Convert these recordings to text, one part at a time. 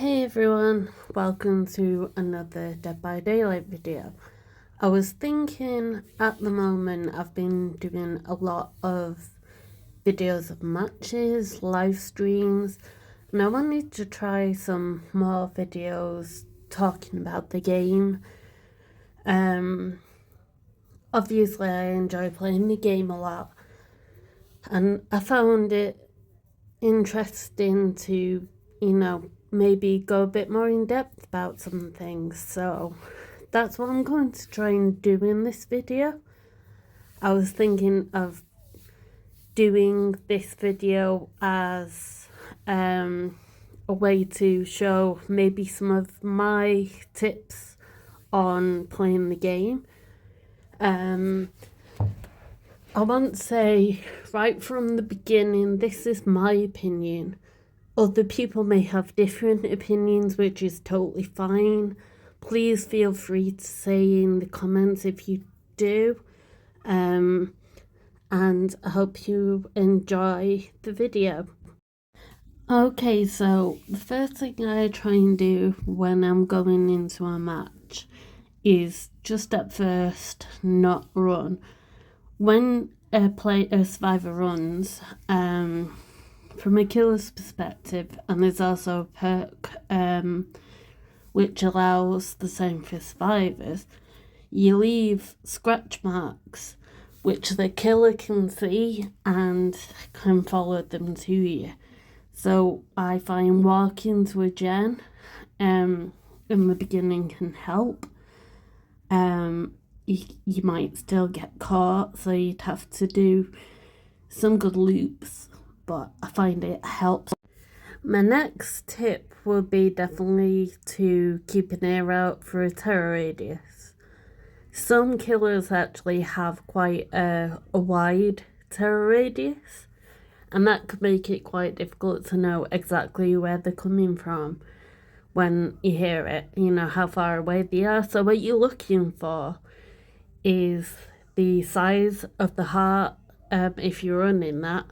Hey everyone, welcome to another Dead by Daylight video. I was thinking at the moment I've been doing a lot of videos of matches, live streams, and I wanted to try some more videos talking about the game. Obviously I enjoy playing the game a lot, and I found it interesting to, maybe go a bit more in depth about some things. So that's what I'm going to try and do in this video. I was thinking of doing this video as a way to show maybe some of my tips on playing the game. I want to say right from the beginning, this is my opinion. Other people may have different opinions, which is totally fine. Please feel free to say in the comments if you do. And I hope you enjoy the video. Okay, so the first thing I try and do when I'm going into a match is just at first not run. When a survivor runs, from a killer's perspective, and there's also a perk which allows the same for survivors, you leave scratch marks which the killer can see and can follow them to you. So I find walking to a gen in the beginning can help. You might still get caught, so you'd have to do some good loops, but I find it helps. My next tip would be definitely to keep an ear out for a terror radius. Some killers actually have quite a wide terror radius, and that could make it quite difficult to know exactly where they're coming from when you hear it, how far away they are. So what you're looking for is the size of the heart, if you're running that,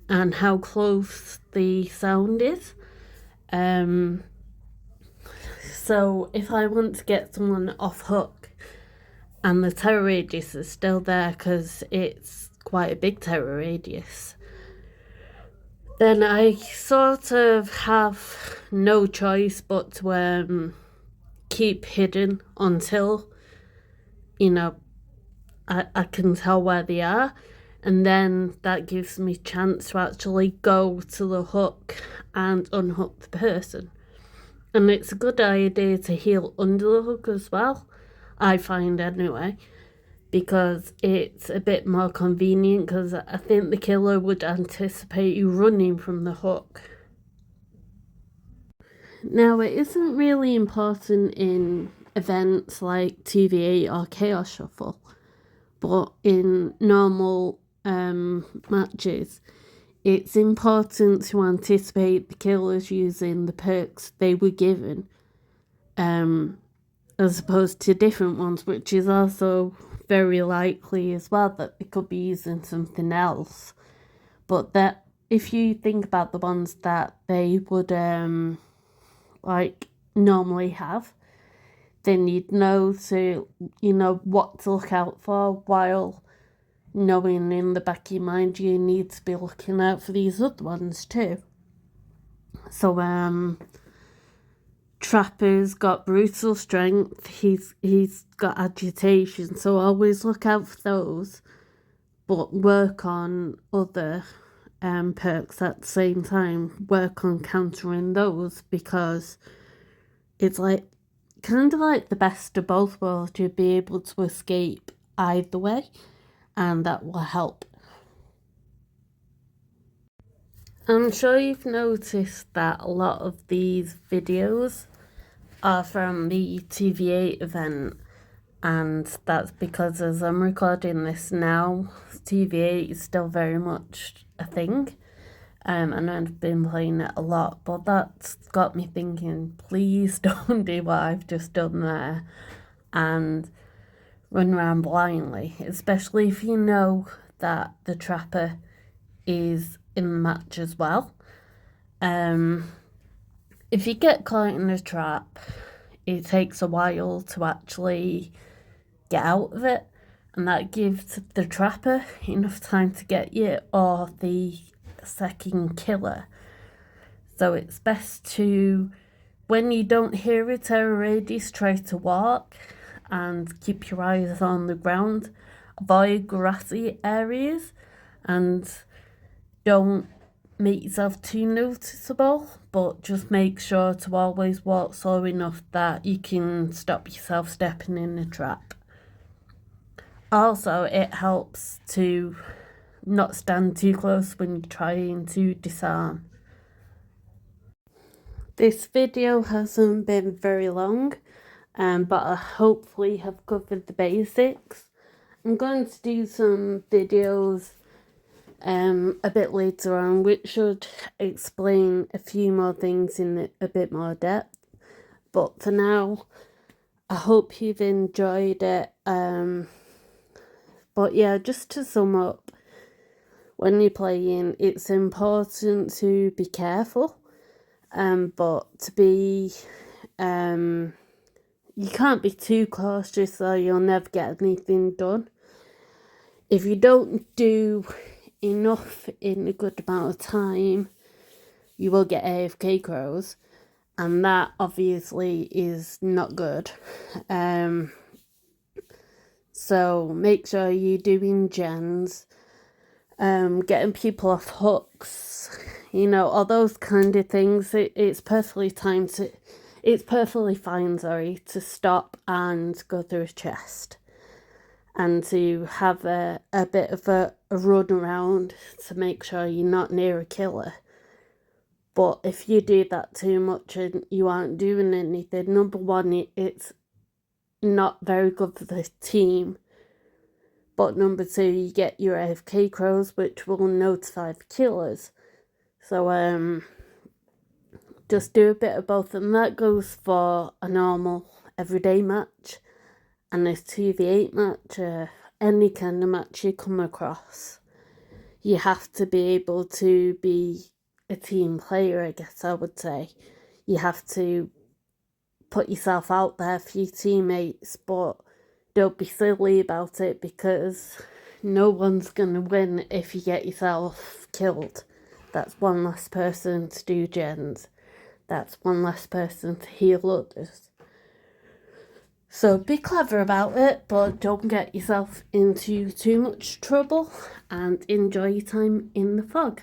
and how close the sound is. So if I want to get someone off hook and the terror radius is still there because it's quite a big terror radius, then I sort of have no choice but to keep hidden until I can tell where they are, and then that gives me chance to actually go to the hook and unhook the person. And it's a good idea to heal under the hook as well, I find anyway, because it's a bit more convenient, because I think the killer would anticipate you running from the hook. Now, it isn't really important in events like 2v8 or Chaos Shuffle, but in normal matches, it's important to anticipate the killers using the perks they were given, as opposed to different ones, which is also very likely as well that they could be using something else. But that, if you think about the ones that they would normally have, then you'd know what to look out for, while knowing in the back of your mind you need to be looking out for these other ones too. So Trapper's got brutal strength, he's got agitation, so always look out for those, but work on other perks at the same time. Work on countering those, because it's kind of like the best of both worlds. You'll be able to escape either way, and that will help. I'm sure you've noticed that a lot of these videos are from the 2v8 event, and that's because as I'm recording this now, 2v8 is still very much a thing. And I've been playing it a lot, but that's got me thinking, please don't do what I've just done there and run around blindly, especially if you know that the Trapper is in the match as well. If you get caught in a trap, it takes a while to actually get out of it, and that gives the trapper enough time to get you or the second killer. So it's best to, when you don't hear it at a radius, try to walk and keep your eyes on the ground. Avoid grassy areas and don't make yourself too noticeable, but just make sure to always walk slow enough that you can stop yourself stepping in the trap. Also, it helps to not stand too close when you're trying to disarm. This video hasn't been very long, but I hopefully have covered the basics. I'm going to do some videos a bit later on, which should explain a few more things in a bit more depth. But for now, I hope you've enjoyed it. But yeah, just to sum up, when you're playing, it's important to be careful, but to be, you can't be too cautious or you'll never get anything done. If you don't do enough in a good amount of time, you will get AFK crows, and that obviously is not good. So make sure you're doing gens, getting people off hooks, you know, all those kind of things. It's perfectly fine, to stop and go through a chest and to have a bit of a run around to make sure you're not near a killer. But if you do that too much and you aren't doing anything, number one, it's not very good for the team. But number two, you get your AFK crows, which will notify the killers. So just do a bit of both, and that goes for a normal everyday match and a 2v8 match, any kind of match you come across. You have to be able to be a team player, I guess I would say. You have to put yourself out there for your teammates, but don't be silly about it, because no one's going to win if you get yourself killed. That's one less person to do gens. That's one less person to heal others. So be clever about it, but don't get yourself into too much trouble, and enjoy your time in the fog.